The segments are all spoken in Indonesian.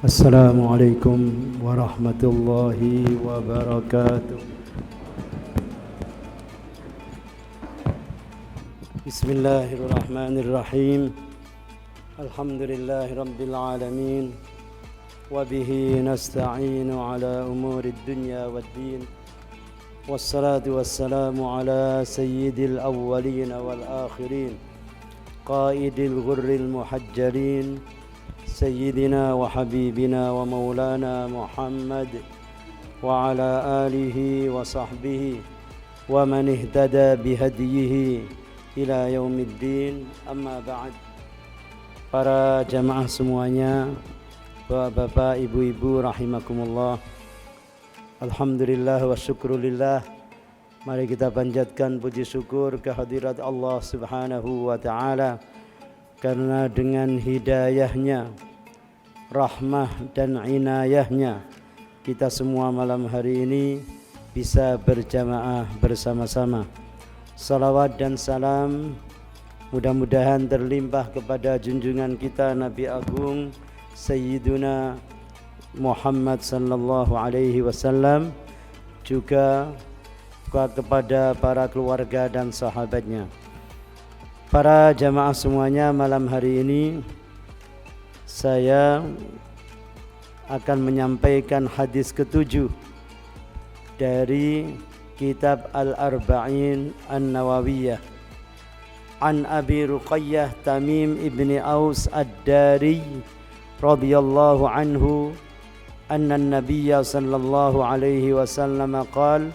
السلام عليكم ورحمة الله وبركاته. بسم الله الرحمن الرحيم. الحمد لله رب العالمين، وبه نستعين على أمور الدنيا والدين، والصلاة والسلام على سيد الأولين والآخرين، قائد الغر المحجلين، سيدنا وحبيبنا ومولانا محمد وعلى آله وصحبه ومن اهتدى بهديه إلى يوم الدين. أما بعد. Para jamaah semuanya, bapak-bapak, ibu-ibu rahimakumullah, alhamdulillah wa syukrulillah. Mari kita panjatkan puji syukur kehadirat Allah subhanahu wa ta'ala, karena dengan hidayahnya, rahmah dan inayahnya, kita semua malam hari ini bisa berjamaah bersama-sama. Salawat dan salam mudah-mudahan terlimpah kepada junjungan kita Nabi Agung Sayyiduna Muhammad sallallahu alaihi wasallam, juga kepada para keluarga dan sahabatnya. Para jamaah semuanya, malam hari ini saya akan menyampaikan hadis ke-7 dari kitab Al-Arba'in An-Nawawiyah. An Abi Ruqayyah Tamim ibni Aus Ad-Dari radhiyallahu anhu anna an-nabiyya sallallahu alaihi wasallam qala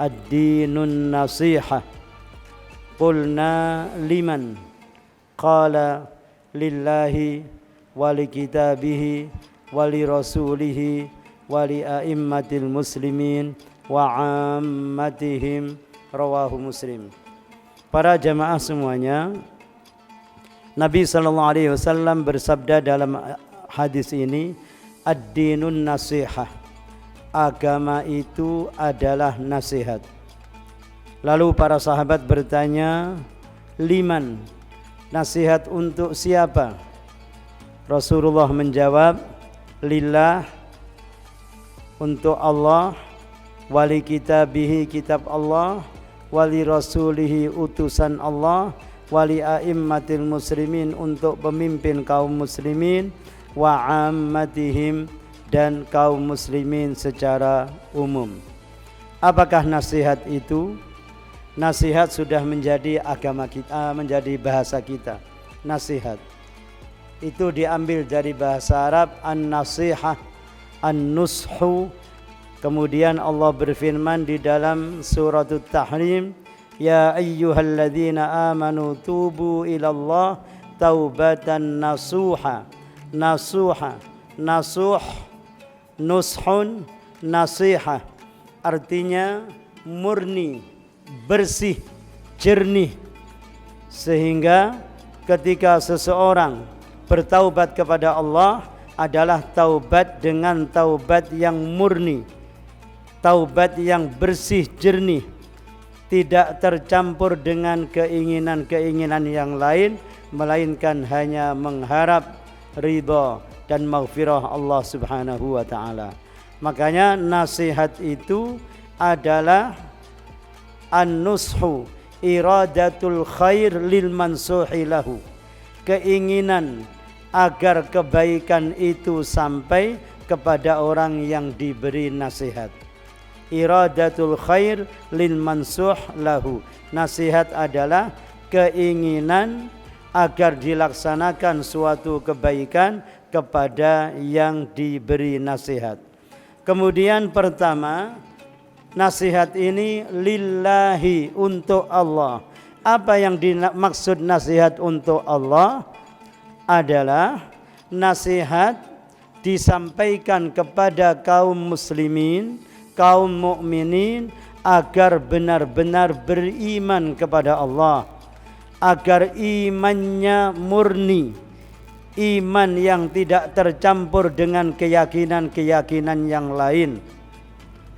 ad-dinun nasihah. Qulna liman? Qala lillahi wa li kitabihi wa li rasulihi wa li a'immatil muslimin wa ammatihim. Rawahu Muslim. Para jamaah semuanya, Nabi sallallahu alaihi wasallam bersabda dalam hadis ini, ad-dinun nasihah. Agama itu adalah nasihat. Lalu para sahabat bertanya, liman? Nasihat untuk siapa? Rasulullah menjawab, lillah, untuk Allah, wali kitabihi, kitab Allah, wali rasulihi, utusan Allah, wali a'immatil muslimin, untuk pemimpin kaum muslimin, wa ammatihim, dan kaum muslimin secara umum. Apakah nasihat itu? Nasihat sudah menjadi agama kita, menjadi bahasa kita. Nasihat itu diambil dari bahasa Arab an-nasihah, an-nushu. Kemudian Allah berfirman di dalam surat At-Tahrim, ya ayyuhalladzina amanu tubu ilallah taubatan nasuha. Nasuha, nasuh, nushun, nasihah, artinya murni, bersih, jernih. Sehingga ketika seseorang bertaubat kepada Allah adalah taubat dengan taubat yang murni, taubat yang bersih, jernih, tidak tercampur dengan keinginan-keinginan yang lain, melainkan hanya mengharap ridha dan maghfirah Allah subhanahu wa ta'ala. Makanya nasihat itu adalah an-nushu, iradatul khair lil mansuhi lahu. Keinginan agar kebaikan itu sampai kepada orang yang diberi nasihat. Iradatul khair lil mansuh lahu. Nasihat adalah keinginan agar dilaksanakan suatu kebaikan kepada yang diberi nasihat. Kemudian pertama, nasihat ini lillahi, untuk Allah. Apa yang dimaksud nasihat untuk Allah? Adalah nasihat disampaikan kepada kaum muslimin, kaum mukminin, agar benar-benar beriman kepada Allah, agar imannya murni, iman yang tidak tercampur dengan keyakinan-keyakinan yang lain,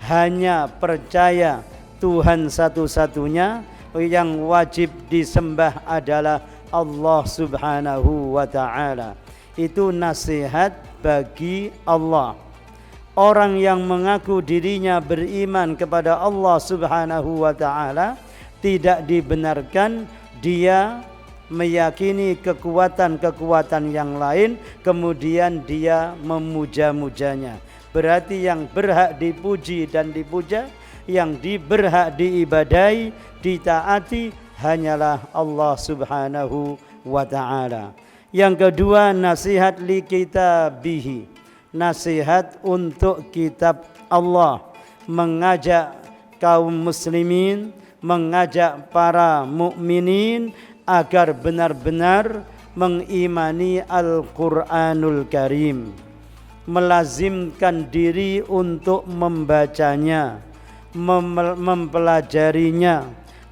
hanya percaya Tuhan satu-satunya yang wajib disembah adalah Allah subhanahu wa ta'ala. itu nasihat bagi Allah. Orang yang mengaku dirinya beriman kepada Allah Subhanahu wa taala tidak dibenarkan dia meyakini kekuatan-kekuatan yang lain kemudian dia memuja-mujanya. Berarti yang berhak dipuji dan dipuja, yang berhak diibadahi, ditaati hanyalah Allah Subhanahu wa taala. Yang kedua, nasihat li kitabihi, nasihat untuk kitab Allah, mengajak kaum muslimin, mengajak para mukminin agar benar-benar mengimani Al-Qur'anul Karim, melazimkan diri untuk membacanya, mempelajarinya,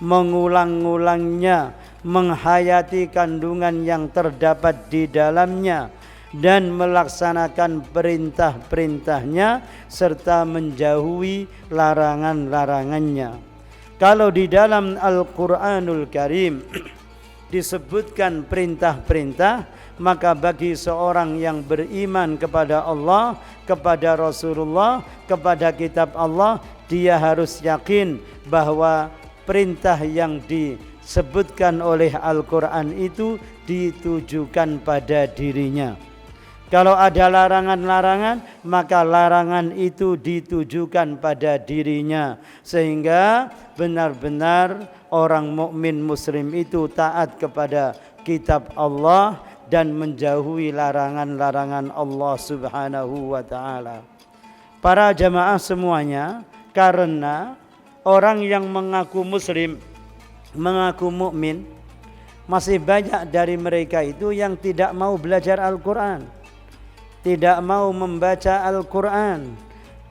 mengulang-ulangnya, menghayati kandungan yang terdapat di dalamnya dan melaksanakan perintah-perintahnya serta menjauhi larangan-larangannya. Kalau di dalam Al-Qur'anul Karim disebutkan perintah-perintah, maka bagi seorang yang beriman kepada Allah, kepada Rasulullah, kepada kitab Allah, dia harus yakin bahwa perintah yang disebutkan oleh Al-Quran itu ditujukan pada dirinya. Kalau ada larangan-larangan, maka larangan itu ditujukan pada dirinya, sehingga benar-benar orang mukmin muslim itu taat kepada kitab Allah dan menjauhi larangan-larangan Allah Subhanahu wa taala. Para jamaah semuanya, karena orang yang mengaku muslim, mengaku mukmin, masih banyak dari mereka itu yang tidak mau belajar Al-Quran, tidak mau membaca Al-Quran.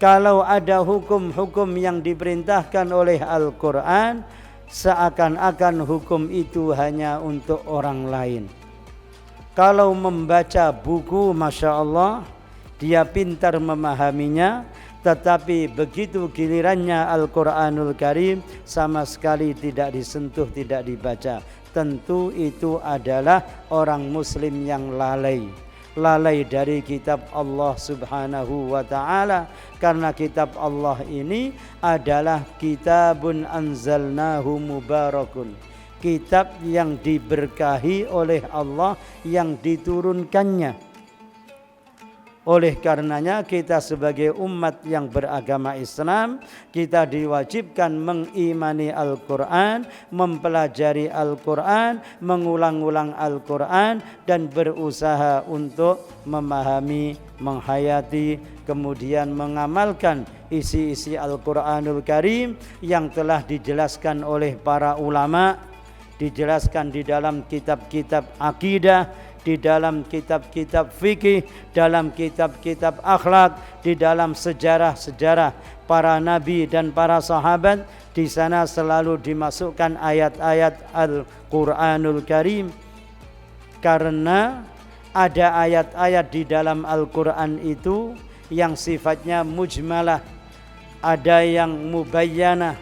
Kalau ada hukum-hukum yang diperintahkan oleh Al-Quran, seakan-akan hukum itu hanya untuk orang lain. Kalau membaca buku, Masya Allah, dia pintar memahaminya, tetapi begitu gilirannya Al-Quranul Karim sama sekali tidak disentuh, tidak dibaca. Tentu itu adalah orang muslim yang lalai dari kitab Allah Subhanahu wa ta'ala. Karena kitab Allah ini adalah kitabun anzalnahu mubarakun, kitab yang diberkahi oleh Allah, yang diturunkannya. Oleh karenanya kita sebagai umat yang beragama Islam, kita diwajibkan mengimani Al-Quran, mempelajari Al-Quran, mengulang-ulang Al-Quran, dan berusaha untuk memahami, menghayati, kemudian mengamalkan isi-isi Al-Quranul Karim yang telah dijelaskan oleh para ulama, dijelaskan di dalam kitab-kitab akidah, di dalam kitab-kitab fikih, dalam kitab-kitab akhlak, di dalam sejarah-sejarah para nabi dan para sahabat. Di sana selalu dimasukkan ayat-ayat Al-Quranul Karim, karena ada ayat-ayat di dalam Al-Quran itu yang sifatnya mujmalah, ada yang mubayyanah,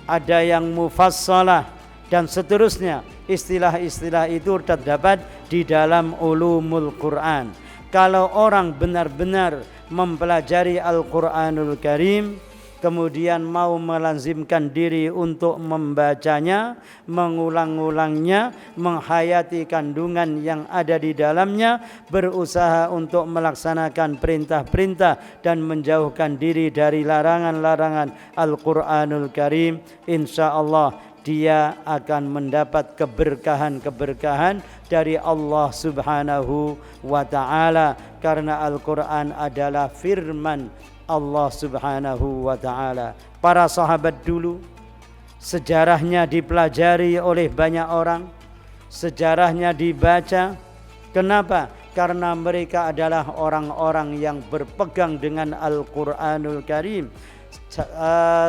ada yang mufassalah, dan seterusnya. Istilah-istilah itu terdapat di dalam ulumul Quran. Kalau orang benar-benar mempelajari Al-Quranul Karim, kemudian mau melazimkan diri untuk membacanya, mengulang-ulangnya, menghayati kandungan yang ada di dalamnya, berusaha untuk melaksanakan perintah-perintah dan menjauhkan diri dari larangan-larangan Al-Quranul Karim, insya Allah dia akan mendapat keberkahan-keberkahan dari Allah Subhanahu wa ta'ala. Karena Al-Quran adalah firman Allah Subhanahu wa ta'ala. Para sahabat dulu, sejarahnya dipelajari oleh banyak orang, sejarahnya dibaca. Kenapa? Karena mereka adalah orang-orang yang berpegang dengan Al-Quranul Karim.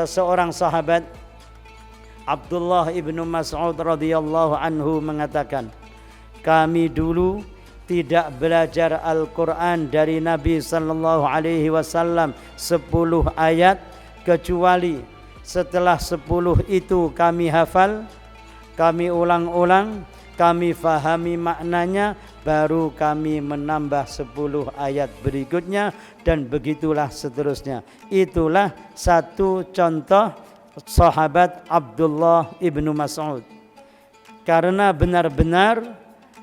Seorang sahabat, Abdullah ibnu Mas'ud radhiyallahu anhu mengatakan, kami dulu tidak belajar Al-Quran dari Nabi sallallahu alaihi wasallam 10 ayat, kecuali setelah 10 itu kami hafal, kami ulang-ulang, kami fahami maknanya, baru kami menambah 10 ayat berikutnya, dan begitulah seterusnya. Itulah satu contoh sahabat Abdullah ibnu Mas'ud, karena benar-benar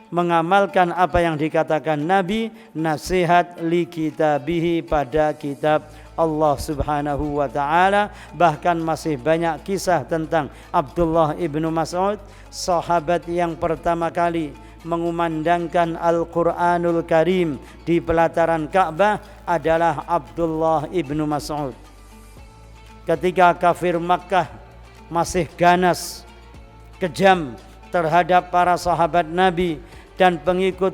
mengamalkan apa yang dikatakan Nabi, nasihat li kitabihi, pada kitab Allah subhanahu wa ta'ala. Bahkan masih banyak kisah tentang Abdullah ibnu Mas'ud, sahabat yang pertama kali mengumandangkan Al-Quranul Karim di pelataran Ka'bah adalah Abdullah ibnu Mas'ud. Ketika kafir Makkah masih ganas, kejam terhadap para sahabat Nabi dan pengikut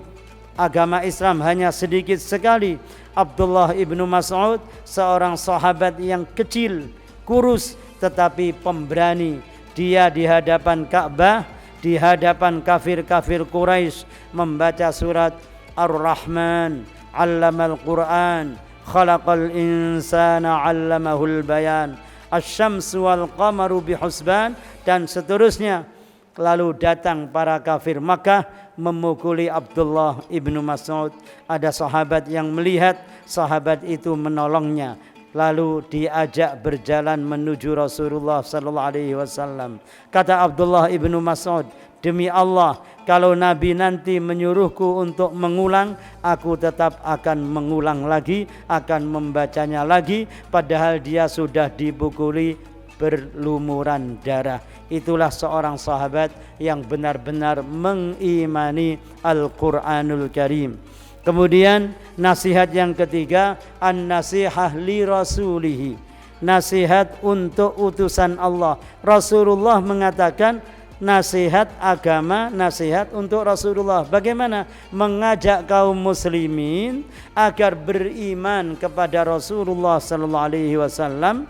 agama Islam hanya sedikit sekali, Abdullah ibnu Mas'ud, seorang sahabat yang kecil, kurus, tetapi pemberani, dia di hadapan Ka'bah, di hadapan kafir-kafir Quraisy, membaca surat Ar-Rahman, 'allamal Qur'an, khalaqal insana 'allamahul bayan, asy-syamsu wal qamaru bihusban, dan seterusnya. Lalu datang para kafir Makkah memukuli Abdullah ibnu Mas'ud. Ada sahabat yang melihat, sahabat itu menolongnya, lalu diajak berjalan menuju Rasulullah sallallahu alaihi wasallam. Kata Abdullah ibnu Mas'ud, demi Allah, kalau Nabi nanti menyuruhku untuk mengulang, aku tetap akan mengulang lagi, akan membacanya lagi, padahal dia sudah dipukuli berlumuran darah. Itulah seorang sahabat yang benar-benar mengimani Al-Quranul Karim. Kemudian nasihat yang ketiga, an-nasihah li rasulihi, nasihat untuk utusan Allah. Rasulullah mengatakan nasihat agama, nasihat untuk Rasulullah. Bagaimana mengajak kaum muslimin agar beriman kepada Rasulullah sallallahu alaihi wasallam,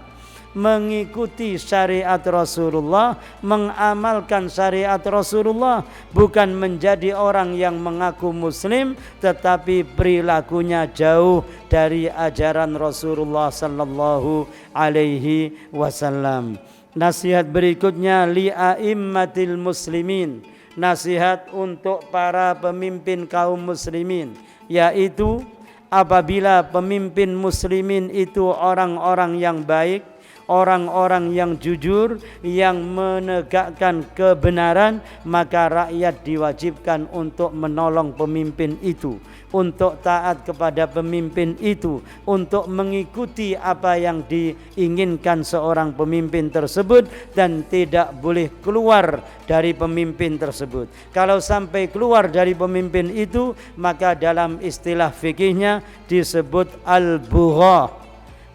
mengikuti syariat Rasulullah, mengamalkan syariat Rasulullah, bukan menjadi orang yang mengaku muslim tetapi perilakunya jauh dari ajaran Rasulullah sallallahu alaihi wasallam. Nasihat berikutnya li a'immatil muslimin, nasihat untuk para pemimpin kaum muslimin, yaitu apabila pemimpin muslimin itu orang-orang yang baik, orang-orang yang jujur, yang menegakkan kebenaran, maka rakyat diwajibkan untuk menolong pemimpin itu, untuk taat kepada pemimpin itu, untuk mengikuti apa yang diinginkan seorang pemimpin tersebut, dan tidak boleh keluar dari pemimpin tersebut. Kalau sampai keluar dari pemimpin itu, maka dalam istilah fikihnya disebut al-bugha,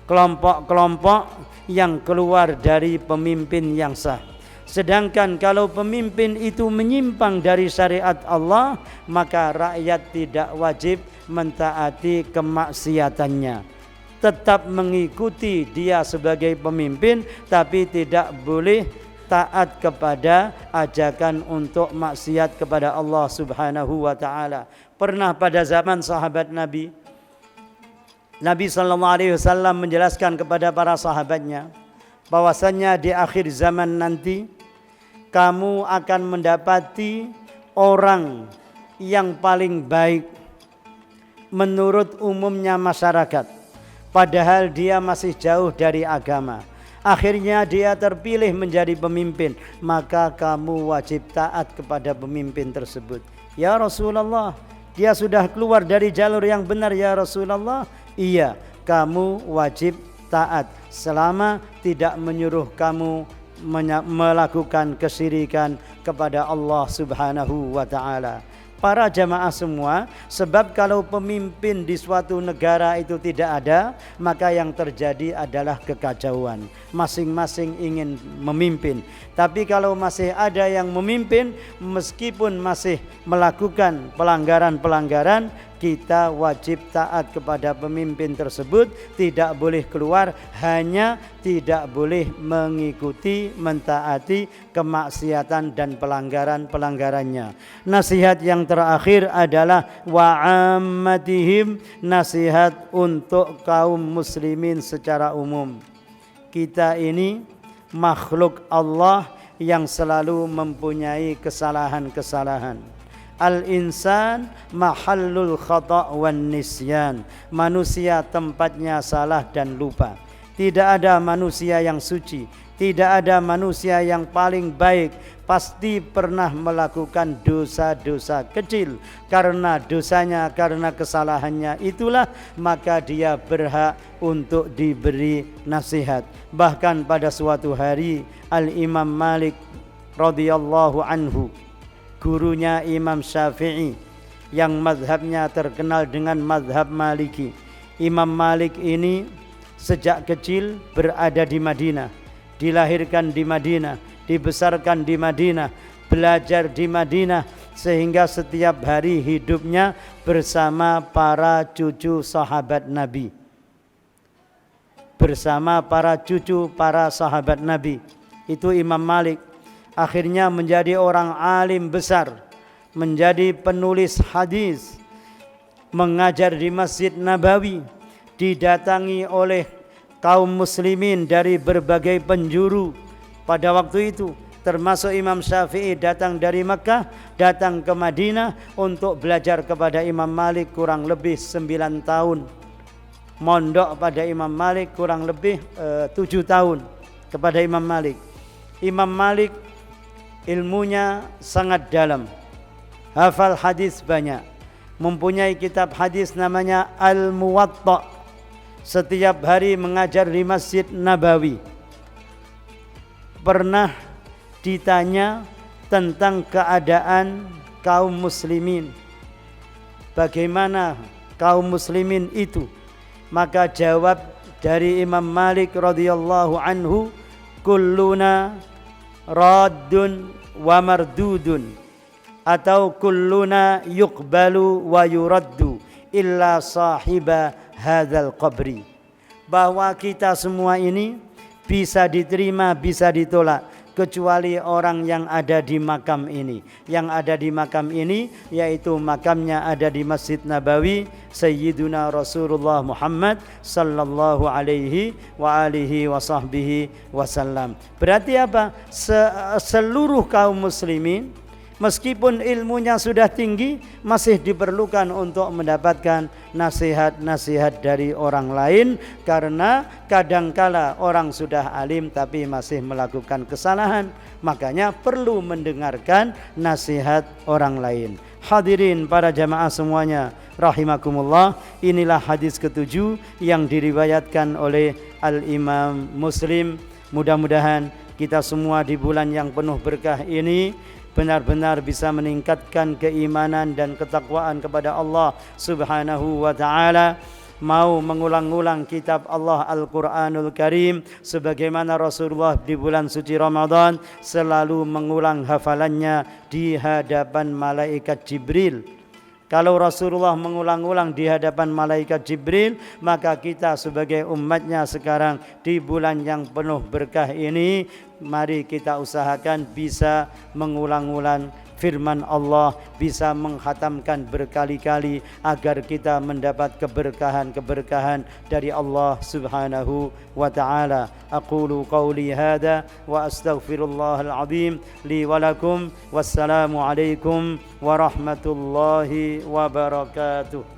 kelompok-kelompok yang keluar dari pemimpin yang sah. Sedangkan kalau pemimpin itu menyimpang dari syariat Allah, maka rakyat tidak wajib mentaati kemaksiatannya, tetap mengikuti dia sebagai pemimpin, tapi tidak boleh taat kepada ajakan untuk maksiat kepada Allah subhanahu wa ta'ala. Pernah pada zaman sahabat Nabi sallallahu alaihi wasallam menjelaskan kepada para sahabatnya bahwasannya di akhir zaman nanti kamu akan mendapati orang yang paling baik menurut umumnya masyarakat, padahal dia masih jauh dari agama. Akhirnya dia terpilih menjadi pemimpin, maka kamu wajib taat kepada pemimpin tersebut. Ya Rasulullah, dia sudah keluar dari jalur yang benar ya Rasulullah. Iya, kamu wajib taat selama tidak menyuruh kamu melakukan kesyirikan kepada Allah subhanahu wa ta'ala. Para jamaah semua, sebab kalau pemimpin di suatu negara itu tidak ada, maka yang terjadi adalah kekacauan. Masing-masing ingin memimpin. Tapi kalau masih ada yang memimpin, meskipun masih melakukan pelanggaran-pelanggaran, kita wajib taat kepada pemimpin tersebut, tidak boleh keluar, hanya tidak boleh mengikuti, mentaati kemaksiatan dan pelanggaran-pelanggarannya. Nasihat yang terakhir adalah wa'ammatihim, nasihat untuk kaum muslimin secara umum. Kita ini makhluk Allah yang selalu mempunyai kesalahan-kesalahan. Al-insan mahallul khata' wan nisyan. Manusia tempatnya salah dan lupa. Tidak ada manusia yang suci, tidak ada manusia yang paling baik. Pasti pernah melakukan dosa-dosa kecil. Karena dosanya, karena kesalahannya itulah maka dia berhak untuk diberi nasihat. Bahkan pada suatu hari Al-Imam Malik radhiyallahu anhu, gurunya Imam Syafi'i yang mazhabnya terkenal dengan mazhab Maliki. Imam Malik ini sejak kecil berada di Madinah, dilahirkan di Madinah, dibesarkan di Madinah, belajar di Madinah, sehingga setiap hari hidupnya bersama para cucu sahabat Nabi. Bersama para cucu para sahabat Nabi. Itu Imam Malik. Akhirnya menjadi orang alim besar, menjadi penulis hadis, mengajar di Masjid Nabawi, didatangi oleh kaum muslimin dari berbagai penjuru pada waktu itu, termasuk Imam Syafi'i datang dari Makkah, datang ke Madinah untuk belajar kepada Imam Malik kurang lebih 9 tahun. Mondok pada Imam Malik kurang lebih 7 tahun kepada Imam Malik. Imam Malik ilmunya sangat dalam, hafal hadis banyak, mempunyai kitab hadis namanya Al-Muwatta. Setiap hari mengajar di Masjid Nabawi. Pernah ditanya tentang keadaan kaum muslimin, bagaimana kaum muslimin itu, maka jawab dari Imam Malik radhiyallahu anhu, kulluna raddun wa mardudun, atau kulluna yuqbalu wa yuraddu illa sahiba hadzal qabri. Bahwa kita semua ini bisa diterima, bisa ditolak, kecuali orang yang ada di makam ini. Yang ada di makam ini yaitu makamnya ada di Masjid Nabawi Sayyiduna Rasulullah Muhammad sallallahu alaihi wa alihi wa sahbihi wasallam. Berarti apa? Seluruh kaum muslimin meskipun ilmunya sudah tinggi, masih diperlukan untuk mendapatkan nasihat-nasihat dari orang lain, karena kadangkala orang sudah alim tapi masih melakukan kesalahan, makanya perlu mendengarkan nasihat orang lain. Hadirin para jamaah semuanya rahimakumullah, inilah hadis ke-7 yang diriwayatkan oleh Al-Imam Muslim. Mudah-mudahan kita semua di bulan yang penuh berkah ini benar-benar bisa meningkatkan keimanan dan ketakwaan kepada Allah Subhanahu wa ta'ala, mau mengulang-ulang kitab Allah Al-Quranul Karim sebagaimana Rasulullah di bulan suci Ramadan selalu mengulang hafalannya di hadapan malaikat Jibril. Kalau Rasulullah mengulang-ulang di hadapan malaikat Jibril, maka kita sebagai umatnya sekarang di bulan yang penuh berkah ini, mari kita usahakan bisa mengulang-ulang firman Allah, bisa menghatamkan berkali-kali agar kita mendapat keberkahan-keberkahan dari Allah Subhanahu wa ta'ala. Aqulu qawli hadha wa astaghfirullahal azim li wa lakum. Wassalamu alaikum warahmatullahi wabarakatuh.